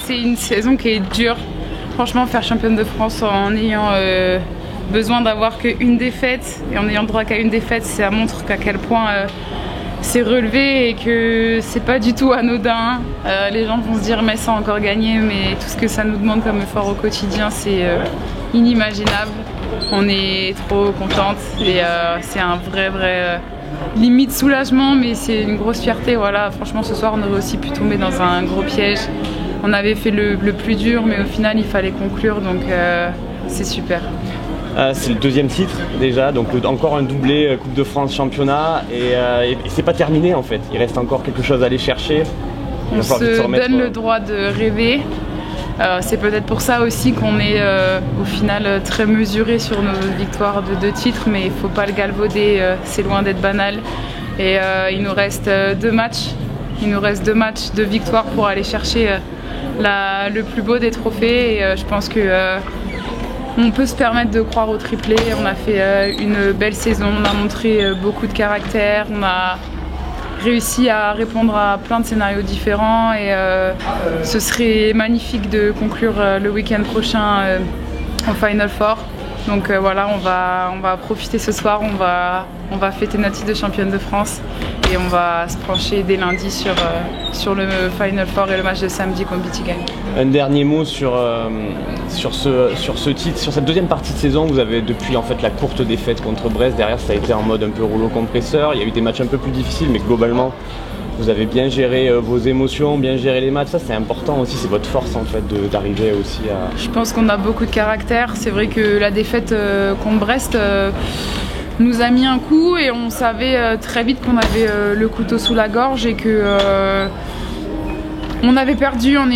c'est une saison qui est dure. Franchement, faire championne de France en ayant besoin d'avoir qu'une défaite et en ayant le droit qu'à une défaite, ça montre qu'à quel point c'est relevé et que c'est pas du tout anodin. Les gens vont se dire mais ça a encore gagné, mais tout ce que ça nous demande comme effort au quotidien, c'est inimaginable. On est trop contente et c'est un vrai limite soulagement, mais c'est une grosse fierté. Voilà, franchement, ce soir, on aurait aussi pu tomber dans un gros piège. On avait fait le plus dur, mais au final, il fallait conclure, donc c'est super. C'est le deuxième titre déjà, donc encore un doublé Coupe de France championnat et c'est pas terminé en fait, il reste encore quelque chose à aller chercher. On se donne le droit de rêver, c'est peut-être pour ça aussi qu'on est au final très mesuré sur nos victoires de 2 titres, mais il faut pas le galvauder, c'est loin d'être banal. Et il nous reste 2 matchs, de victoire pour aller chercher le plus beau des trophées et je pense que on peut se permettre de croire au triplé. On a fait une belle saison, on a montré beaucoup de caractère, on a réussi à répondre à plein de scénarios différents et ce serait magnifique de conclure le week-end prochain en Final Four. Donc voilà, on va profiter ce soir, on va fêter notre titre de championne de France et on va se pencher dès lundi sur le Final Four et le match de samedi contre Bitigaï. Un dernier mot sur ce titre, sur cette deuxième partie de saison. Vous avez depuis en fait la courte défaite contre Brest, derrière ça a été en mode un peu rouleau compresseur, il y a eu des matchs un peu plus difficiles mais globalement vous avez bien géré vos émotions, bien géré les matchs, ça c'est important aussi, c'est votre force en fait d'arriver aussi à... Je pense qu'on a beaucoup de caractère, c'est vrai que la défaite contre Brest nous a mis un coup et on savait très vite qu'on avait le couteau sous la gorge et que on avait perdu en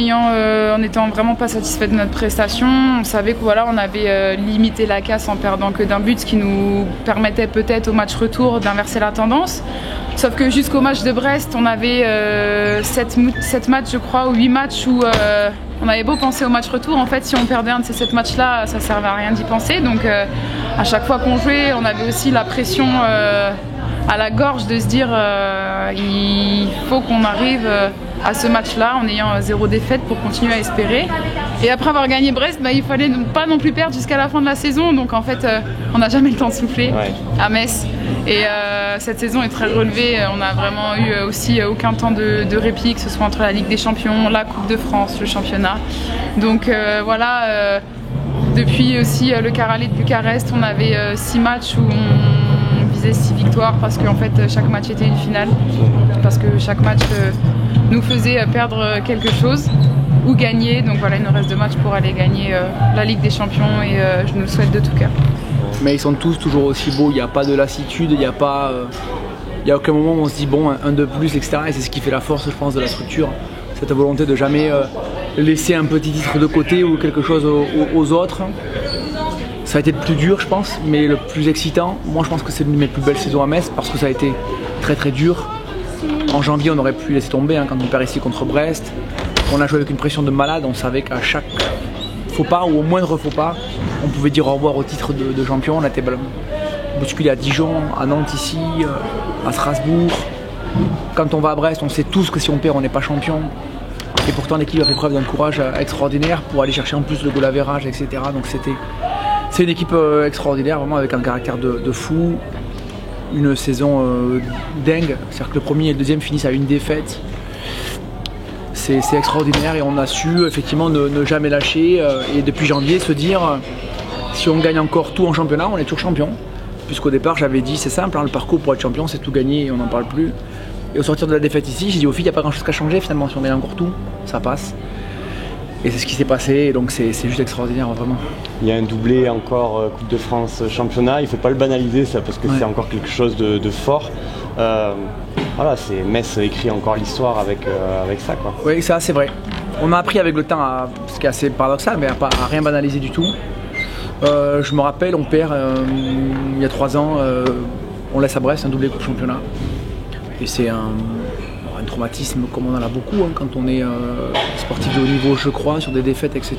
étant vraiment pas satisfait de notre prestation. On savait que voilà, on avait limité la casse en perdant que d'un but, ce qui nous permettait peut-être au match retour d'inverser la tendance. Sauf que jusqu'au match de Brest, on avait 7 matchs, je crois, ou 8 matchs où on avait beau penser au match retour. En fait, si on perdait un de ces 7 matchs-là, ça servait à rien d'y penser. Donc, à chaque fois qu'on jouait, on avait aussi la pression à la gorge de se dire il faut qu'on arrive à ce match-là en ayant 0 défaite pour continuer à espérer. Et après avoir gagné Brest, il fallait pas non plus perdre jusqu'à la fin de la saison. Donc en fait, on n'a jamais le temps de souffler à Metz. Et cette saison est très relevée. On n'a vraiment eu aussi aucun temps de répit, que ce soit entre la Ligue des Champions, la Coupe de France, le championnat. Donc voilà, depuis aussi le Carralé de Bucarest, on avait 6 matchs où on visait 6 victoires parce qu'en fait chaque match était une finale. Parce que chaque match nous faisait perdre quelque chose ou gagner. Donc voilà, il nous reste 2 matchs pour aller gagner la Ligue des Champions et je nous le souhaite de tout cœur. Mais ils sont tous toujours aussi beaux, il n'y a pas de lassitude, il n'y a aucun moment où on se dit bon, un de plus, etc. Et c'est ce qui fait la force, je pense, de la structure. Cette volonté de jamais laisser un petit titre de côté ou quelque chose aux autres. Ça a été le plus dur, je pense, mais le plus excitant. Moi, je pense que c'est l'une de mes plus belles saisons à Metz parce que ça a été très dur. En janvier, on aurait pu laisser tomber quand on perd ici contre Brest. On a joué avec une pression de malade, on savait qu'à chaque faux pas ou au moindre faux pas, on pouvait dire au revoir au titre de champion. On a été bousculé à Dijon, à Nantes ici, à Strasbourg. Quand on va à Brest, on sait tous que si on perd, on n'est pas champion. Et pourtant, l'équipe a fait preuve d'un courage extraordinaire pour aller chercher en plus le goal average, etc. Donc c'est une équipe extraordinaire, vraiment avec un caractère de fou. Une saison dingue, c'est-à-dire que le premier et le deuxième finissent à une défaite. C'est extraordinaire et on a su effectivement ne jamais lâcher et depuis janvier se dire si on gagne encore tout en championnat, on est toujours champion. Puisqu'au départ j'avais dit c'est simple, le parcours pour être champion c'est tout gagner et on n'en parle plus. Et au sortir de la défaite ici, j'ai dit aux filles il n'y a pas grand chose qu'à changer finalement, si on gagne encore tout, ça passe. Et c'est ce qui s'est passé, et donc c'est juste extraordinaire vraiment. Il y a un doublé encore Coupe de France championnat, il ne faut pas le banaliser ça parce que c'est encore quelque chose de fort. Voilà, Metz écrit encore l'histoire avec ça quoi. Oui, ça c'est vrai. On a appris avec le temps, ce qui est assez paradoxal, mais à rien banaliser du tout. Je me rappelle, on perd il y a 3 ans, on laisse à Brest un doublé Coupe championnat. Et c'est un traumatisme comme on en a beaucoup quand on est sportif de haut niveau, je crois, sur des défaites, etc.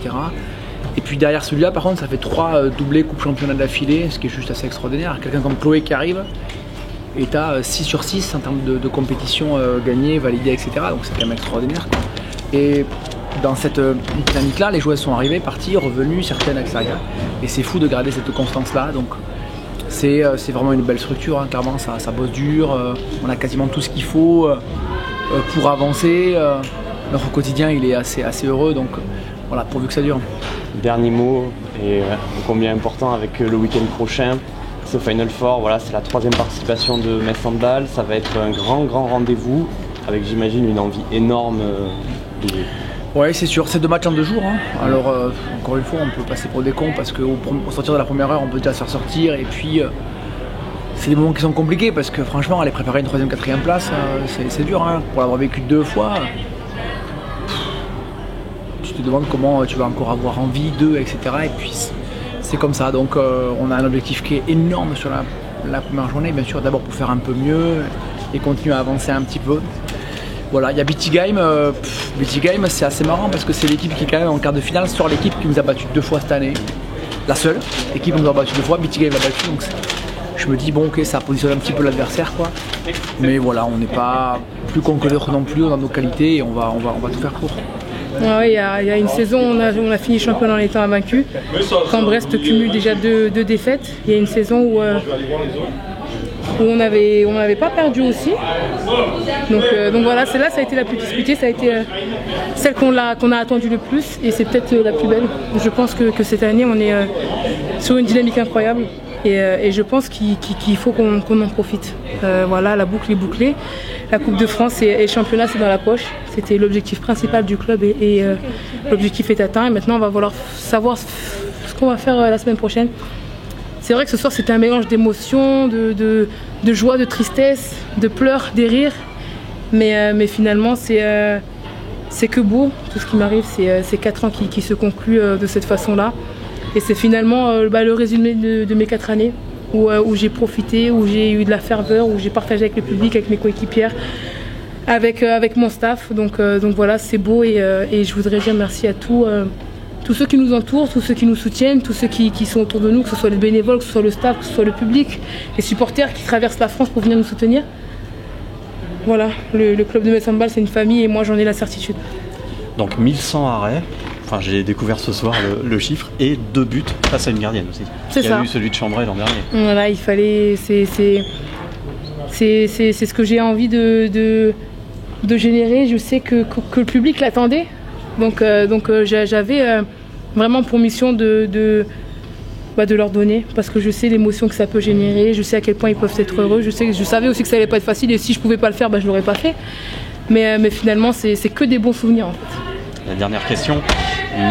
Et puis derrière celui-là, par contre, ça fait 3 doublés Coupe championnat d'affilée, ce qui est juste assez extraordinaire. Quelqu'un comme Chloé qui arrive, et tu as 6 sur 6 en termes de compétition gagnée, validée, etc. Donc c'est quand même extraordinaire, quoi. Et dans cette dynamique-là, les joueurs sont arrivés, partis, revenus, certaines etc. Et c'est fou de garder cette constance-là. Donc c'est vraiment une belle structure, hein. Clairement ça bosse dur, on a quasiment tout ce qu'il faut pour avancer. Notre quotidien il est assez heureux, donc voilà, pourvu que ça dure. Dernier mot, et combien important avec le week-end prochain, ce Final Four, voilà, c'est la 3e participation de Metz Handball, ça va être un grand rendez-vous, avec j'imagine une envie énorme de jouer. Oui, c'est sûr, c'est 2 matchs en 2 jours, hein. Alors encore une fois on peut passer pour des cons parce qu'au sortir de la première heure on peut déjà se faire sortir, et puis c'est des moments qui sont compliqués parce que franchement aller préparer une 3e, 4e place c'est dur, hein. Pour l'avoir vécu 2 fois, tu te demandes comment tu vas encore avoir envie d'eux, etc. Et puis c'est comme ça, donc on a un objectif qui est énorme sur la première journée, bien sûr, d'abord pour faire un peu mieux et continuer à avancer un petit peu. Voilà, il y a Bietigheim. Bietigheim, c'est assez marrant parce que c'est l'équipe qui est quand même en quart de finale sur l'équipe qui nous a battu 2 fois cette année. La seule équipe qui nous a battu 2 fois, Bietigheim l'a battu, donc je me dis bon ok, ça positionne un petit peu l'adversaire quoi. Mais voilà, on n'est pas plus con que d'autres non plus, on a nos qualités et on va tout faire pour. Ouais, il y a une saison, on a fini champion en étant invaincu. Quand Brest cumule déjà 2 défaites, il y a une saison où on n'avait pas perdu aussi. Donc voilà, celle-là, ça a été la plus disputée, ça a été celle qu'on a attendue le plus, et c'est peut-être la plus belle. Je pense que cette année, on est sur une dynamique incroyable, et je pense qu'il faut qu'on en profite. Voilà, la boucle est bouclée. La Coupe de France et le championnat, c'est dans la poche. C'était l'objectif principal du club, et l'objectif est atteint. Et maintenant, on va falloir savoir ce qu'on va faire la semaine prochaine. C'est vrai que ce soir, c'était un mélange d'émotions, de joie, de tristesse, de pleurs, des rires. Mais finalement, c'est que beau. Tout ce qui m'arrive, c'est 4 ans qui se concluent de cette façon-là. Et c'est finalement le résumé de mes 4 années où j'ai profité, où j'ai eu de la ferveur, où j'ai partagé avec le public, avec mes coéquipières, avec mon staff. Donc voilà, c'est beau, et je voudrais dire merci à tous ceux qui nous entourent, tous ceux qui nous soutiennent, tous ceux qui sont autour de nous, que ce soit les bénévoles, que ce soit le staff, que ce soit le public, les supporters qui traversent la France pour venir nous soutenir. Voilà, le club de Metz Handball, c'est une famille, et moi j'en ai la certitude. Donc 1100 arrêts, enfin j'ai découvert ce soir le chiffre, et 2 buts face à une gardienne aussi. C'est ça. Il y a eu celui de Chambray l'an dernier. Voilà, il fallait, c'est ce que j'ai envie de générer. Je sais que le public l'attendait. Donc j'avais vraiment pour mission de leur donner, parce que je sais l'émotion que ça peut générer, je sais à quel point ils peuvent être heureux, je savais aussi que ça allait pas être facile, et si je pouvais pas le faire, je l'aurais pas fait. Mais finalement, c'est que des bons souvenirs en fait. La dernière question,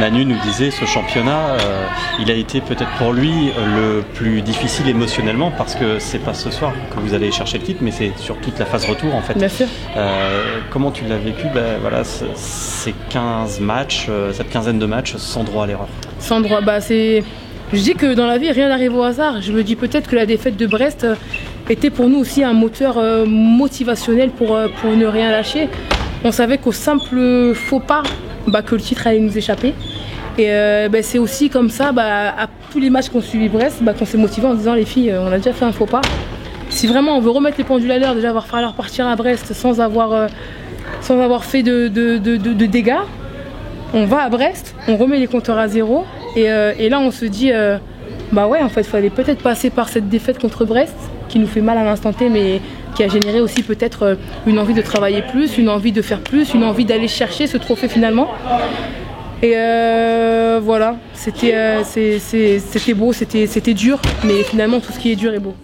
Manu nous disait ce championnat, il a été peut-être pour lui le plus difficile émotionnellement, parce que c'est pas ce soir que vous allez chercher le titre, mais c'est sur toute la phase retour en fait. Bien sûr. Comment tu l'as vécu, voilà, ces 15 matchs, cette quinzaine de matchs sans droit à l'erreur? Sans droit, je dis que dans la vie, rien n'arrive au hasard. Je me dis peut-être que la défaite de Brest était pour nous aussi un moteur motivationnel pour ne rien lâcher. On savait qu'au simple faux pas, que le titre allait nous échapper. Et c'est aussi comme ça, à tous les matchs qu'on suivi Brest, qu'on s'est motivé en disant les filles, on a déjà fait un faux pas. Si vraiment on veut remettre les pendules à l'heure, déjà il va falloir partir à Brest sans avoir fait de dégâts. On va à Brest, on remet les compteurs à 0, et là on se dit ouais, en fait il fallait peut-être passer par cette défaite contre Brest qui nous fait mal à l'instant T, mais qui a généré aussi peut-être une envie de travailler plus, une envie de faire plus, une envie d'aller chercher ce trophée finalement. Et voilà, c'était beau, c'était dur, mais finalement tout ce qui est dur est beau.